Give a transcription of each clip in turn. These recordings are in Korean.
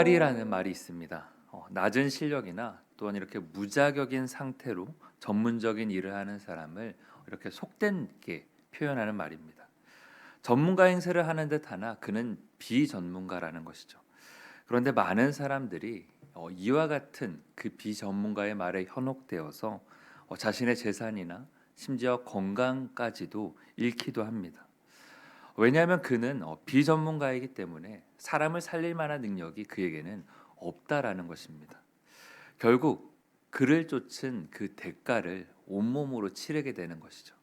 돌팔이라는 말이 있습니다. 낮은 실력이나 또한 이렇게 무자격인 상태로 전문적인 일을 하는 사람을 이렇게 속된 게 표현하는 말입니다. 전문가 행세를 하는 듯하나 그는 비전문가라는 것이죠. 그런데 많은 사람들이 이와 같은 그 비전문가의 말에 현혹되어서 자신의 재산이나 심지어 건강까지도 잃기도 합니다. 왜냐하면 그는 비전문가이기 때문에 사람을 살릴 만한 능력이 그에게는 없다라는 것입니다. 결국 그를 쫓은 그 대가를 온몸으로 치르게 되는 것이죠.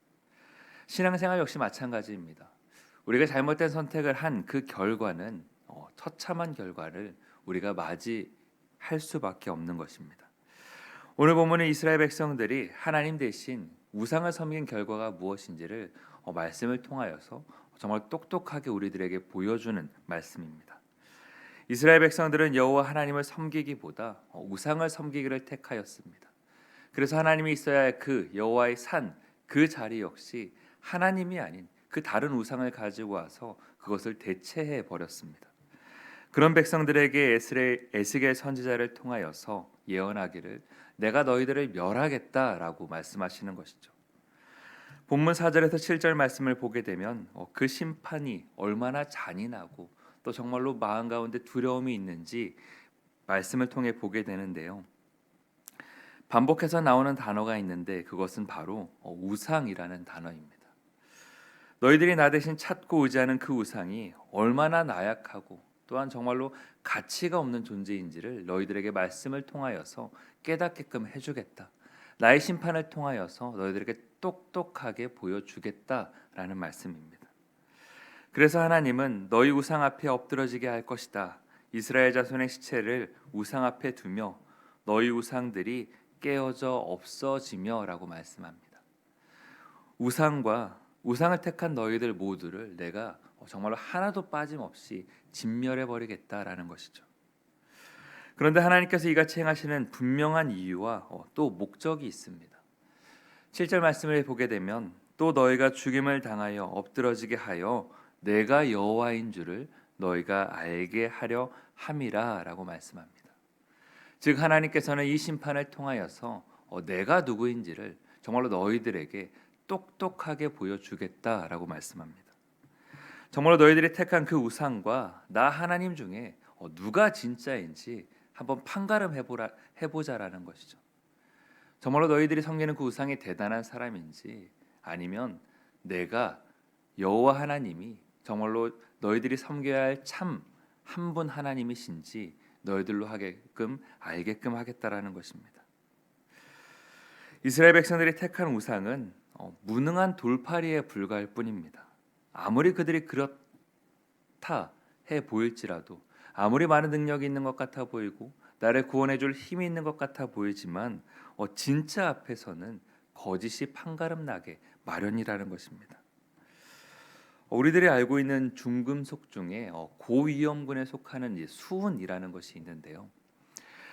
신앙생활 역시 마찬가지입니다. 우리가 잘못된 선택을 한 그 결과는 처참한 결과를 우리가 맞이할 수밖에 없는 것입니다. 오늘 본문은 이스라엘 백성들이 하나님 대신 우상을 섬긴 결과가 무엇인지를 말씀을 통하여서 정말 똑똑하게 우리들에게 보여주는 말씀입니다. 이스라엘 백성들은 여호와 하나님을 섬기기보다 우상을 섬기기를 택하였습니다. 그래서 하나님이 있어야 할 그 여호와의 산, 그 자리 역시 하나님이 아닌 그 다른 우상을 가지고 와서 그것을 대체해 버렸습니다. 그런 백성들에게 에스겔 선지자를 통하여서 예언하기를 내가 너희들을 멸하겠다라고 말씀하시는 것이죠. 본문 4절에서 7절 말씀을 보게 되면 그 심판이 얼마나 잔인하고 또 정말로 마음 가운데 두려움이 있는지 말씀을 통해 보게 되는데요. 반복해서 나오는 단어가 있는데 그것은 바로 우상이라는 단어입니다. 너희들이 나 대신 찾고 의지하는 그 우상이 얼마나 나약하고 또한 정말로 가치가 없는 존재인지를 너희들에게 말씀을 통하여서 깨닫게끔 해주겠다. 나의 심판을 통하여서 너희들에게 똑똑하게 보여주겠다라는 말씀입니다. 그래서 하나님은 너희 우상 앞에 엎드러지게 할 것이다. 이스라엘 자손의 시체를 우상 앞에 두며 너희 우상들이 깨어져 없어지며라고 말씀합니다. 우상을 택한 너희들 모두를 내가 정말로 하나도 빠짐없이 진멸해 버리겠다라는 것이죠. 그런데 하나님께서 이같이 행하시는 분명한 이유와 또 목적이 있습니다. 7절 말씀을 보게 되면 또 너희가 죽임을 당하여 엎드러지게 하여 내가 여호와인 줄을 너희가 알게 하려 함이라라고 말씀합니다. 즉 하나님께서는 이 심판을 통하여서 내가 누구인지를 정말로 너희들에게 똑똑하게 보여주겠다라고 말씀합니다. 정말로 너희들이 택한 그 우상과 나 하나님 중에 누가 진짜인지 한번 판가름 해보자라는 것이죠. 정말로 너희들이 섬기는 그 우상이 대단한 사람인지 아니면 내가 여호와 하나님이 정말로 너희들이 섬겨야 할 참 한 분 하나님이신지 너희들로 알게끔 하겠다라는 것입니다. 이스라엘 백성들이 택한 우상은 무능한 돌팔이에 불과할 뿐입니다. 아무리 그들이 그렇다 해 보일지라도 아무리 많은 능력이 있는 것 같아 보이고 나를 구원해 줄 힘이 있는 것 같아 보이지만 진짜 앞에서는 거짓이 판가름 나게 마련이라는 것입니다. 우리들이 알고 있는 중금속 중에 고위험군에 속하는 수은이라는 것이 있는데요.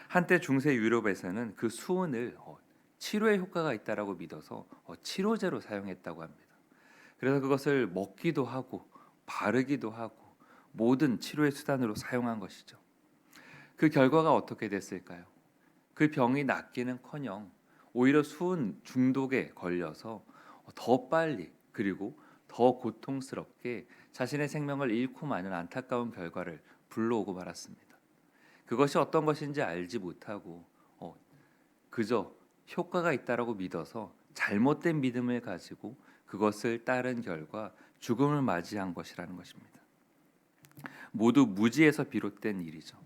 한때 중세 유럽에서는 그 수은을 치료에 효과가 있다라고 믿어서 치료제로 사용했다고 합니다. 그래서 그것을 먹기도 하고 바르기도 하고 모든 치료의 수단으로 사용한 것이죠. 그 결과가 어떻게 됐을까요? 그 병이 낫기는커녕 오히려 수은 중독에 걸려서 더 빨리 그리고 더 고통스럽게 자신의 생명을 잃고 마는 안타까운 결과를 불러오고 말았습니다. 그것이 어떤 것인지 알지 못하고 그저 효과가 있다라고 믿어서 잘못된 믿음을 가지고 그것을 따른 결과 죽음을 맞이한 것이라는 것입니다. 모두 무지에서 비롯된 일이죠.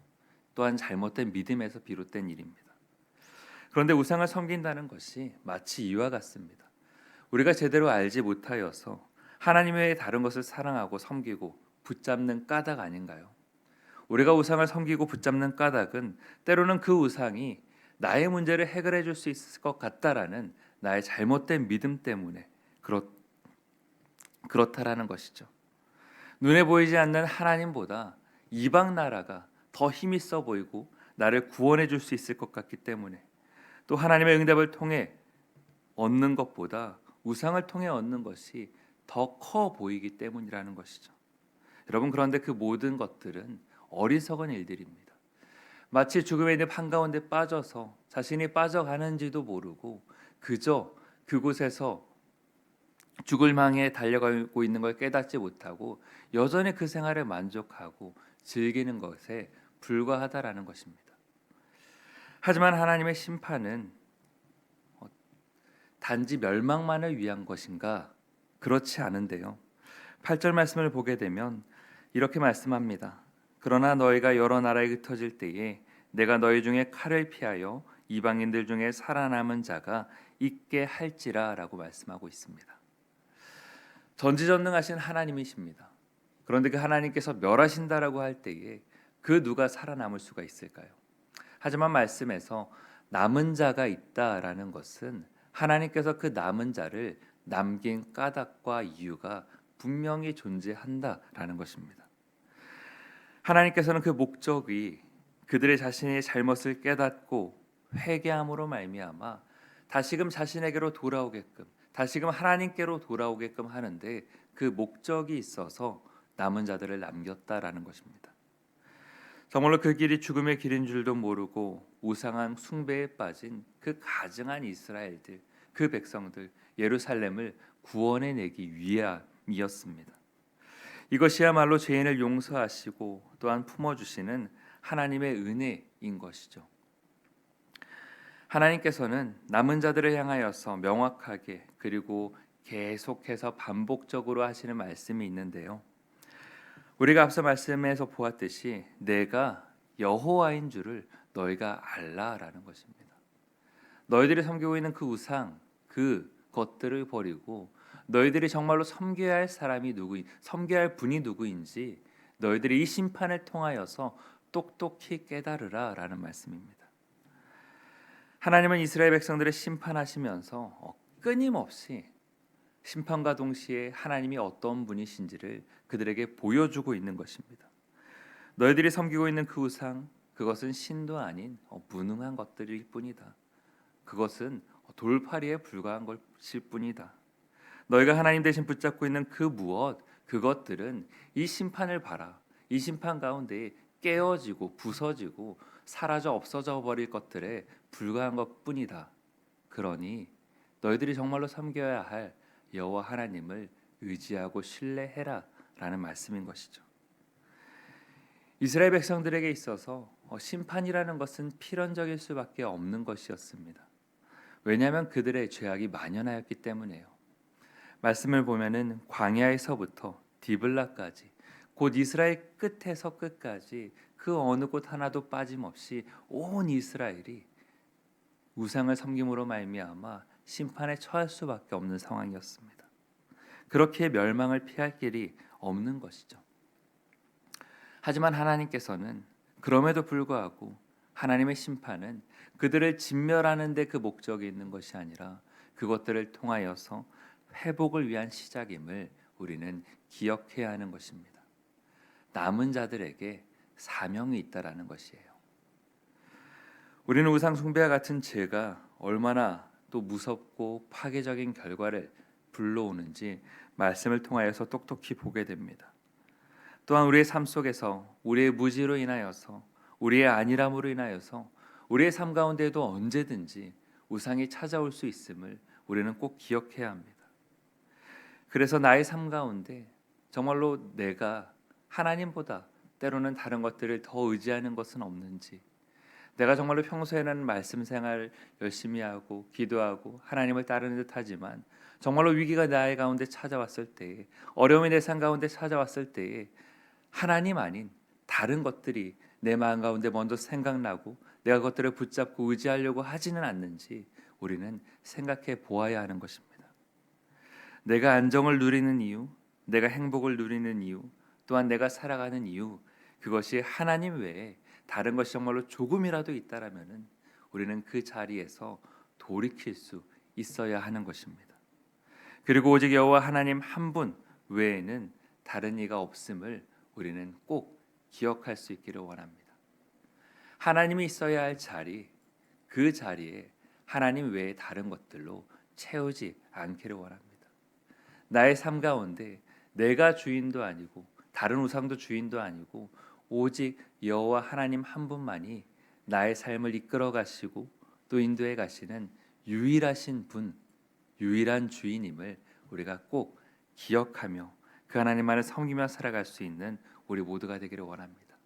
또한 잘못된 믿음에서 비롯된 일입니다. 그런데 우상을 섬긴다는 것이 마치 이와 같습니다. 우리가 제대로 알지 못하여서 하나님 외에 다른 것을 사랑하고 섬기고 붙잡는 까닭 아닌가요? 우리가 우상을 섬기고 붙잡는 까닭은 때로는 그 우상이 나의 문제를 해결해 줄 수 있을 것 같다라는 나의 잘못된 믿음 때문에 그렇다라는 것이죠. 눈에 보이지 않는 하나님보다 이방 나라가 더 힘이 있어 보이고 나를 구원해 줄 수 있을 것 같기 때문에 또 하나님의 응답을 통해 얻는 것보다 우상을 통해 얻는 것이 더 커 보이기 때문이라는 것이죠. 여러분 그런데 그 모든 것들은 어리석은 일들입니다. 마치 죽음의 늪 한가운데 빠져서 자신이 빠져가는지도 모르고 그저 그곳에서 죽을 망에 달려가고 있는 걸 깨닫지 못하고 여전히 그 생활에 만족하고 즐기는 것에 불과하다라는 것입니다. 하지만 하나님의 심판은 단지 멸망만을 위한 것인가? 그렇지 않은데요. 8절 말씀을 보게 되면 이렇게 말씀합니다. 그러나 너희가 여러 나라에 흩어질 때에 내가 너희 중에 칼을 피하여 이방인들 중에 살아남은 자가 있게 할지라라고 말씀하고 있습니다. 전지전능하신 하나님이십니다. 그런데 그 하나님께서 멸하신다라고 할 때에 그 누가 살아남을 수가 있을까요? 하지만 말씀에서 남은 자가 있다라는 것은 하나님께서 그 남은 자를 남긴 까닭과 이유가 분명히 존재한다라는 것입니다. 하나님께서는 그 목적이 그들의 자신의 잘못을 깨닫고 회개함으로 말미암아 다시금 자신에게로 돌아오게끔, 다시금 하나님께로 돌아오게끔 하는데 그 목적이 있어서 남은 자들을 남겼다라는 것입니다. 정말로 그 길이 죽음의 길인 줄도 모르고 우상한 숭배에 빠진 그 가증한 이스라엘들, 그 백성들, 예루살렘을 구원해 내기 위함이었습니다. 이것이야말로 죄인을 용서하시고 또한 품어주시는 하나님의 은혜인 것이죠. 하나님께서는 남은 자들을 향하여서 명확하게 그리고 계속해서 반복적으로 하시는 말씀이 있는데요. 우리가 앞서 말씀에서 보았듯이 내가 여호와인 줄을 너희가 알라라는 것입니다. 너희들이 섬기고 있는 그 우상, 그 것들을 버리고 너희들이 정말로 섬겨야 할 사람이 섬겨야 할 분이 누구인지 너희들이 이 심판을 통하여서 똑똑히 깨달으라라는 말씀입니다. 하나님은 이스라엘 백성들을 심판하시면서 끊임없이 심판과 동시에 하나님이 어떤 분이신지를 그들에게 보여주고 있는 것입니다. 너희들이 섬기고 있는 그 우상, 그것은 신도 아닌 무능한 것들일 뿐이다. 그것은 돌팔이에 불과한 것일 뿐이다. 너희가 하나님 대신 붙잡고 있는 그 무엇, 그것들은 이 심판을 봐라. 이 심판 가운데 깨어지고 부서지고 사라져 없어져 버릴 것들에 불과한 것뿐이다. 그러니 너희들이 정말로 섬겨야 할 여호와 하나님을 의지하고 신뢰해라 라는 말씀인 것이죠. 이스라엘 백성들에게 있어서 심판이라는 것은 필연적일 수밖에 없는 것이었습니다. 왜냐하면 그들의 죄악이 만연하였기 때문에요. 말씀을 보면은 광야에서부터 디블라까지 곧 이스라엘 끝에서 끝까지 그 어느 곳 하나도 빠짐없이 온 이스라엘이 우상을 섬김으로 말미암아 심판에 처할 수밖에 없는 상황이었습니다. 그렇게 멸망을 피할 길이 없는 것이죠. 하지만 하나님께서는 그럼에도 불구하고 하나님의 심판은 그들을 진멸하는 데 그 목적이 있는 것이 아니라 그것들을 통하여서 회복을 위한 시작임을 우리는 기억해야 하는 것입니다. 남은 자들에게 사명이 있다라는 것이에요. 우리는 우상 숭배와 같은 죄가 얼마나 또 무섭고 파괴적인 결과를 불러오는지 말씀을 통하여서 똑똑히 보게 됩니다. 또한 우리의 삶 속에서 우리의 무지로 인하여서 우리의 안일함으로 인하여서 우리의 삶 가운데에도 언제든지 우상이 찾아올 수 있음을 우리는 꼭 기억해야 합니다. 그래서 나의 삶 가운데 정말로 내가 하나님보다 때로는 다른 것들을 더 의지하는 것은 없는지, 내가 정말로 평소에는 말씀 생활 열심히 하고 기도하고 하나님을 따르는 듯 하지만 정말로 위기가 나의 가운데 찾아왔을 때에, 어려움이 내 삶 가운데 찾아왔을 때에 하나님 아닌 다른 것들이 내 마음 가운데 먼저 생각나고 내가 그것들을 붙잡고 의지하려고 하지는 않는지 우리는 생각해 보아야 하는 것입니다. 내가 안정을 누리는 이유, 내가 행복을 누리는 이유, 또한 내가 살아가는 이유, 그것이 하나님 외에 다른 것이 정말로 조금이라도 있다라면은 우리는 그 자리에서 돌이킬 수 있어야 하는 것입니다. 그리고 오직 여호와 하나님 한 분 외에는 다른 이가 없음을 우리는 꼭 기억할 수 있기를 원합니다. 하나님이 있어야 할 자리, 그 자리에 하나님 외에 다른 것들로 채우지 않기를 원합니다. 나의 삶 가운데 내가 주인도 아니고 다른 우상도 주인도 아니고 오직 여호와 하나님 한 분만이 나의 삶을 이끌어 가시고 또 인도해 가시는 유일하신 분, 유일한 주인임을 우리가 꼭 기억하며 그 하나님만을 섬기며 살아갈 수 있는 우리 모두가 되기를 원합니다.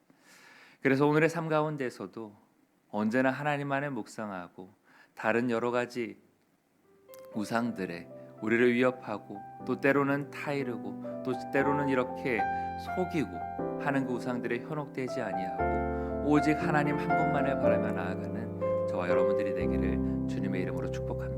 그래서 오늘의 삶 가운데서도 언제나 하나님만을 묵상하고 다른 여러 가지 우상들에 우리를 위협하고 또 때로는 타이르고 또 때로는 이렇게 속이고 하는 그 우상들에 현혹되지 아니하고 오직 하나님 한 분만을 바라며 나아가는 저와 여러분들이 되기를 주님의 이름으로 축복합니다.